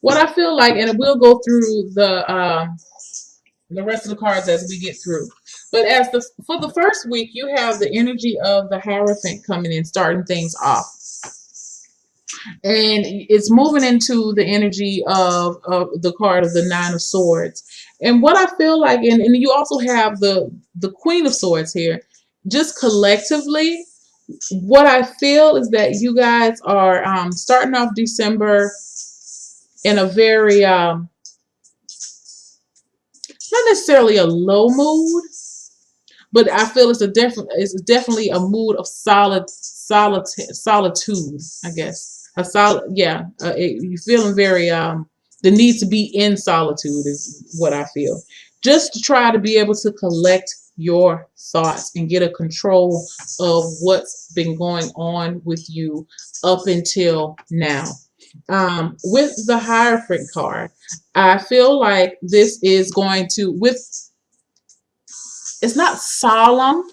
what I feel like, and we'll go through the rest of the cards as we get through. But as the for the first week, you have the energy of the Hierophant coming in, starting things off, and it's moving into the energy of the card of the Nine of Swords. And what I feel like, and you also have the Queen of Swords here. Just collectively, what I feel is that you guys are starting off December in a very not necessarily a low mood, but I feel it's definitely a mood of solitude. I guess a solid, yeah. You feeling very the need to be in solitude is what I feel. Just to try to be able to collect your thoughts and get a control of what's been going on with you up until now. With the Hierophant card, I feel like this is going to with it's not solemn.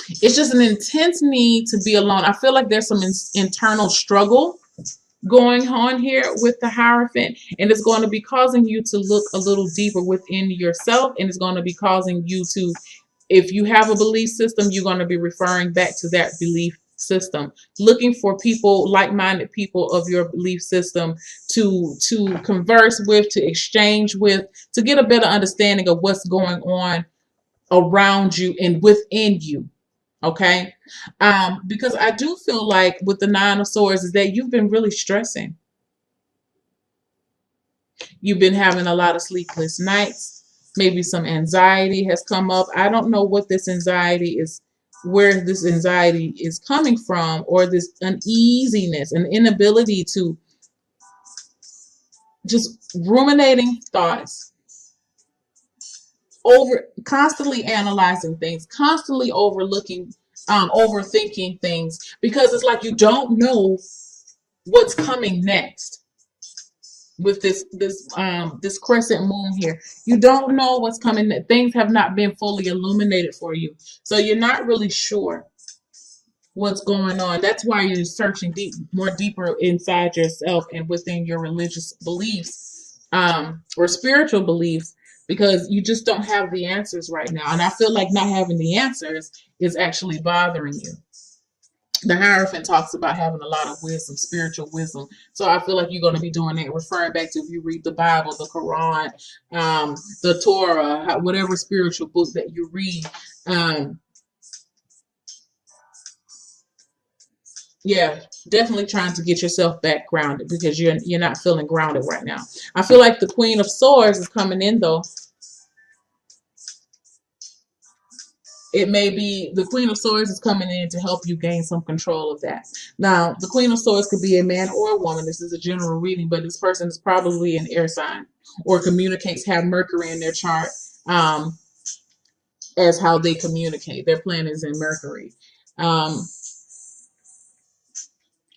It's just an intense need to be alone. I feel like there's some internal struggle going on here with the Hierophant, and it's going to be causing you to look a little deeper within yourself, and it's going to be causing you to, if you have a belief system, you're going to be referring back to that belief system, looking for people, like-minded people of your belief system to converse with, to exchange with, to get a better understanding of what's going on around you and within you. Okay. Because I do feel like with the Nine of Swords is that you've been really stressing. You've been having a lot of sleepless nights. Maybe some anxiety has come up. I don't know what this anxiety is, where this anxiety is coming from, or this uneasiness, an inability to just ruminating thoughts, over constantly analyzing things, constantly overthinking things, because it's like you don't know what's coming next with this crescent moon here. You don't know what's coming. Things have not been fully illuminated for you, so you're not really sure what's going on. That's why you're searching more deeper inside yourself and within your religious beliefs, or spiritual beliefs, because you just don't have the answers right now. And I feel like not having the answers is actually bothering you. The Hierophant talks about having a lot of wisdom, spiritual wisdom. So I feel like you're going to be doing that, referring back to, if you read the Bible, the Quran, the Torah, whatever spiritual book that you read. Yeah, definitely trying to get yourself back grounded, because you're not feeling grounded right now. I feel like the Queen of Swords is coming in though. It may be the Queen of Swords is coming in to help you gain some control of that. Now, the Queen of Swords could be a man or a woman. This is a general reading, but this person is probably an air sign, or communicates, have Mercury in their chart, as how they communicate. Their planet is in Mercury.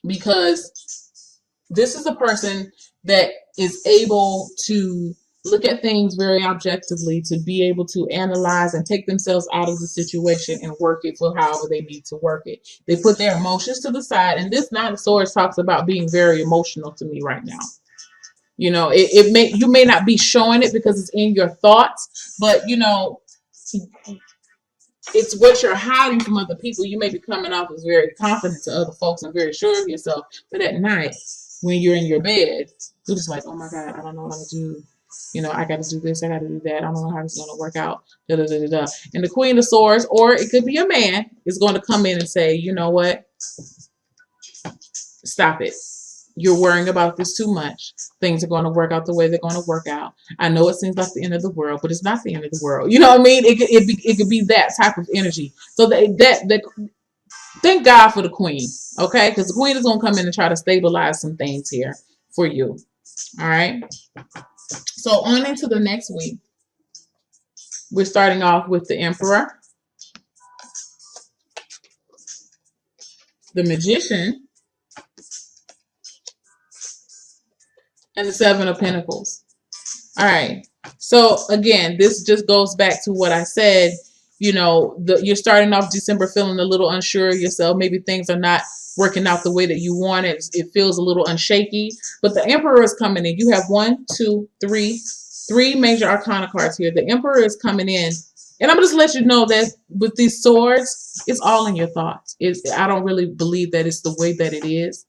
Because this is a person that is able to look at things very objectively, to be able to analyze and take themselves out of the situation and work it for however they need to work it. They put their emotions to the side, and this Nine of Swords talks about being very emotional to me right now. You know, you may not be showing it because it's in your thoughts, but you know, it's what you're hiding from other people. You may be coming off as very confident to other folks and very sure of yourself, but at night when you're in your bed, you're just like, oh my God, I don't know what I'm gonna do. You know, I got to do this, I got to do that. I don't know how this is going to work out. Da, da, da, da, da. And the Queen of Swords, or it could be a man, is going to come in and say, you know what? Stop it. You're worrying about this too much. Things are going to work out the way they're going to work out. I know it seems like the end of the world, but it's not the end of the world. You know what I mean? It could be that type of energy. So that thank God for the Queen, okay? Because the Queen is going to come in and try to stabilize some things here for you. All right. So on into the next week, we're starting off with the Emperor, the Magician, and the Seven of Pentacles. All right. So again, this just goes back to what I said. You know, you're starting off December feeling a little unsure of yourself. Maybe things are not working out the way that you want it. It feels a little unshaky. But the Emperor is coming in. You have one, two, three major arcana cards here. The Emperor is coming in. And I'm just let you know that with these swords, it's all in your thoughts. I don't really believe that it's the way that it is,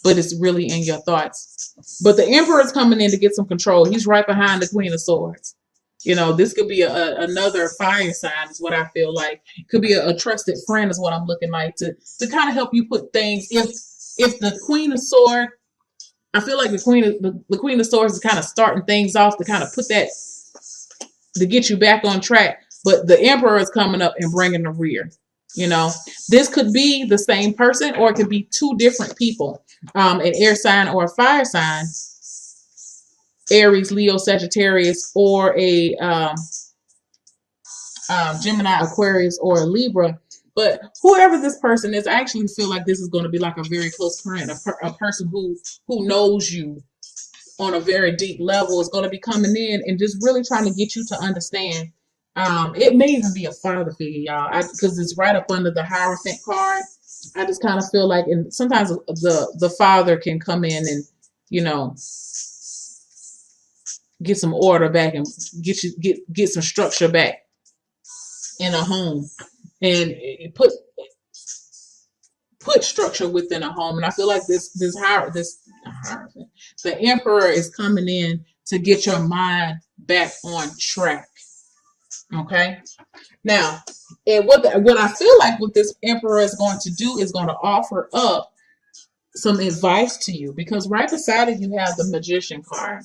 but it's really in your thoughts. But the Emperor is coming in to get some control. He's right behind the Queen of Swords. You know, this could be another fire sign is what I feel like. Could be a trusted friend is what I'm looking like to kind of help you put things. If the Queen of Swords, I feel like the Queen of Swords is kind of starting things off to kind of put that, to get you back on track. But the Emperor is coming up and bringing the rear. You know, this could be the same person, or it could be two different people, an air sign or a fire sign, Aries, Leo, Sagittarius, or a Gemini, Aquarius, or a Libra. But whoever this person is, I actually feel like this is going to be like a very close friend, a person who knows you on a very deep level is going to be coming in and just really trying to get you to understand. It may even be a father figure, y'all, because it's right up under the Hierophant card. I just kind of feel like, and sometimes the father can come in and, you know, get some order back and get some structure back in a home, and put structure within a home. And I feel like the Emperor is coming in to get your mind back on track. Okay. Now, and what I feel like what this Emperor is going to do is going to offer up some advice to you, because right beside it you have the Magician card.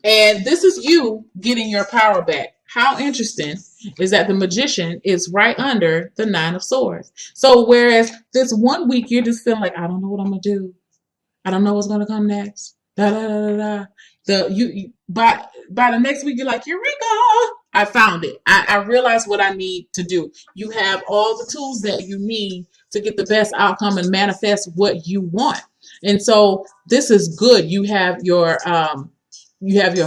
And this is you getting your power back. How interesting is that the Magician is right under the Nine of Swords. So whereas this 1 week you're just feeling like, I don't know what I'm gonna do. I don't know what's gonna come next. Da da da da. By the next week you're like, Eureka! I found it. I realized what I need to do. You have all the tools that you need to get the best outcome and manifest what you want. And so this is good. You have your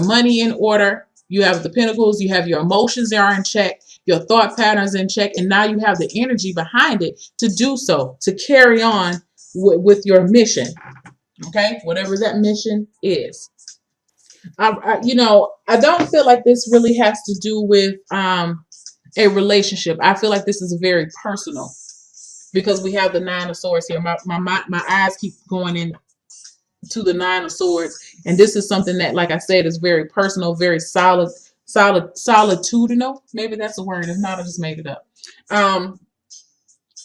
money in order. You have the Pentacles. You have your emotions that are in check. Your thought patterns in check. And now you have the energy behind it to do so, to carry on with your mission. Okay? Whatever that mission is. I don't feel like this really has to do with a relationship. I feel like this is very personal, because we have the Nine of Swords here. My eyes keep going in to the Nine of Swords, and this is something that, like I said, is very personal, very solitudinal. Maybe that's a word. If not, I just made it up.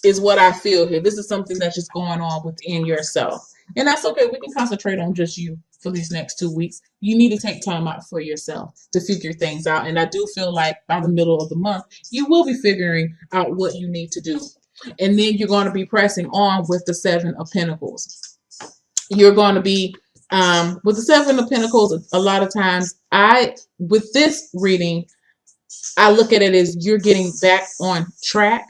Is what I feel here. This is something that's just going on within yourself, and that's okay. We can concentrate on just you for these next 2 weeks. You need to take time out for yourself to figure things out, and I do feel like by the middle of the month you will be figuring out what you need to do, and then you're going to be pressing on with the Seven of Pentacles. You're going to be with the Seven of Pentacles. A lot of times, with this reading, I look at it as you're getting back on track.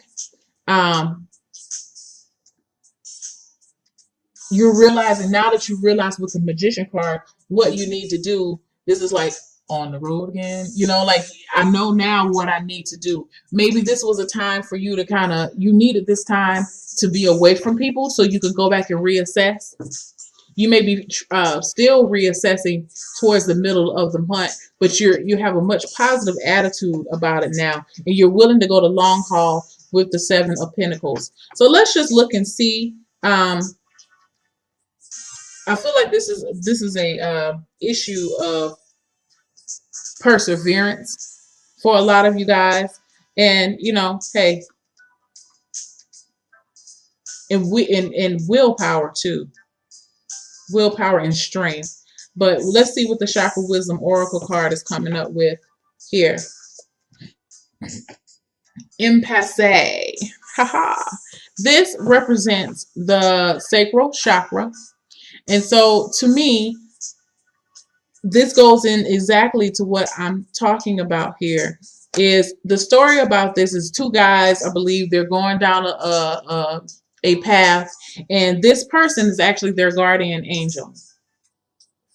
You're realizing, now that you realize with the Magician card what you need to do. This is like on the road again. You know, like, I know now what I need to do. Maybe this was a time for you to you needed this time to be away from people so you could go back and reassess. You may be still reassessing towards the middle of the month, but you have a much positive attitude about it now, and you're willing to go the long haul with the Seven of Pentacles. So let's just look and see. I feel like this is a issue of perseverance for a lot of you guys, and hey, and willpower too. Willpower and strength. But let's see what the Chakra Wisdom Oracle card is coming up with here. Impasse. Haha. This represents the sacral chakra. And so to me, this goes in exactly to what I'm talking about here. Is the story about this is two guys, I believe they're going down a path, and this person is actually their guardian angel.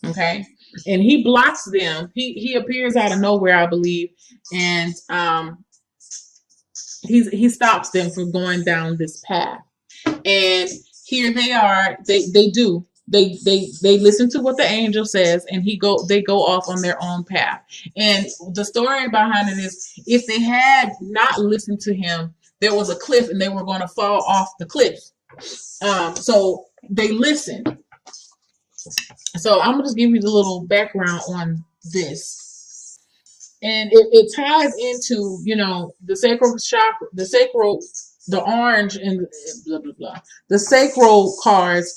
Okay, and he blocks them. He appears out of nowhere, I believe, and he stops them from going down this path. And here they are. They listen to what the angel says, and they go off on their own path. And the story behind it is, if they had not listened to him, there was a cliff and they were going to fall off the cliff. So they listened. So I'm gonna just give you the little background on this, and it ties into, the sacral chakra, the orange, and blah blah blah. The sacral cards,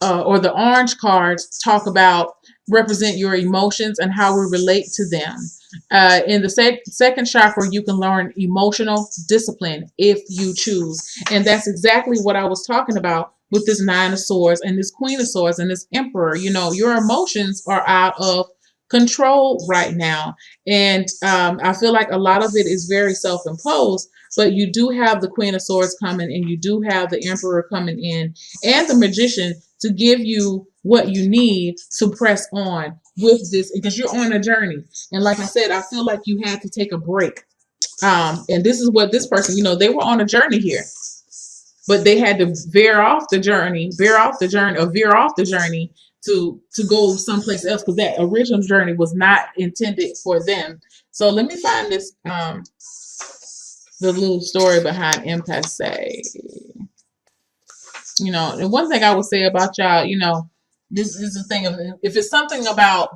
or the orange cards, talk about, represent your emotions and how we relate to them. In the second chakra, you can learn emotional discipline if you choose. And that's exactly what I was talking about with this Nine of Swords and this Queen of Swords and this Emperor. Your emotions are out of control right now. And I feel like a lot of it is very self imposed. But you do have the Queen of Swords coming, and you do have the Emperor coming in, and the Magician, to give you what you need to press on with this, because you're on a journey. And like I said, I feel like you had to take a break. And this is what this person, they were on a journey here, but they had to veer off the journey to go someplace else, because that original journey was not intended for them. So let me find this, the little story behind impasse. And one thing I would say about y'all, this is the thing of, if it's something about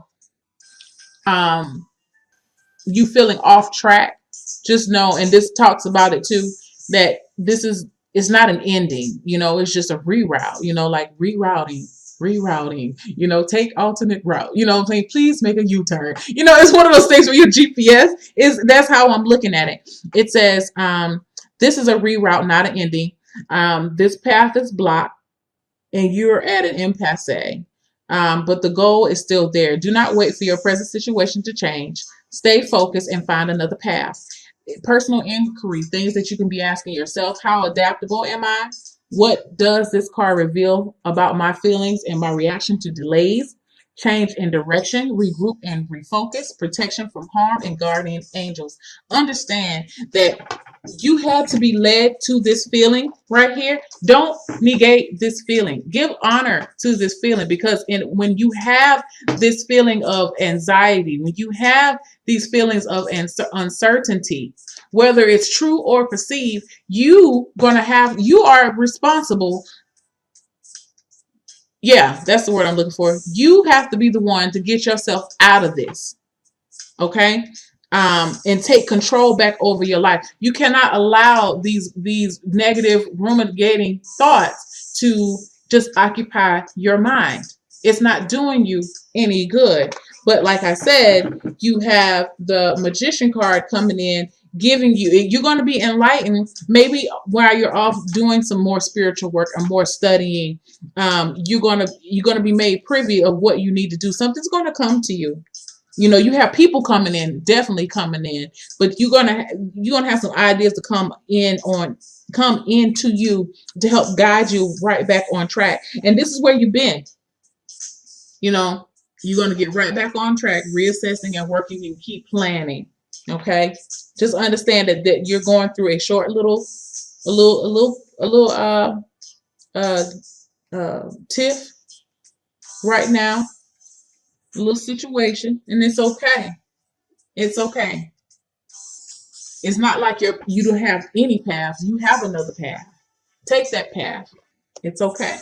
um you feeling off track, just know, and this talks about it too, that it's not an ending, it's just a reroute, like rerouting, take alternate route, what I'm saying, please make a U-turn. It's one of those things where your GPS that's how I'm looking at it. It says, this is a reroute, not an ending. This path is blocked and you're at an impasse. But the goal is still there. Do not wait for your present situation to change. Stay focused and find another path. Personal inquiry, things that you can be asking yourself. How adaptable am I? What does this card reveal about my feelings and my reaction to delays? Change in direction, regroup and refocus, protection from harm, and guardian angels. Understand that you had to be led to this feeling right here. Don't negate this feeling. Give honor to this feeling, because when you have this feeling of anxiety, when you have these feelings of uncertainty, whether it's true or perceived, you are responsible. Yeah, that's the word I'm looking for. You have to be the one to get yourself out of this. Okay? And take control back over your life. You cannot allow these negative ruminating thoughts to just occupy your mind. It's not doing you any good. But like I said, you have the Magician card coming in, giving you're going to be enlightened, maybe while you're off doing some more spiritual work or more studying. You're going to be made privy of what you need to do. Something's going to come to you. You have people coming in, definitely coming in, but you're gonna have some ideas to come into you to help guide you right back on track. And this is where you've been. You're gonna get right back on track, reassessing and working, and keep planning. Okay, just understand that you're going through a short a little tiff right now, a little situation, and it's okay. It's okay. It's not like you don't have any path. You have another path. Take that path. It's okay.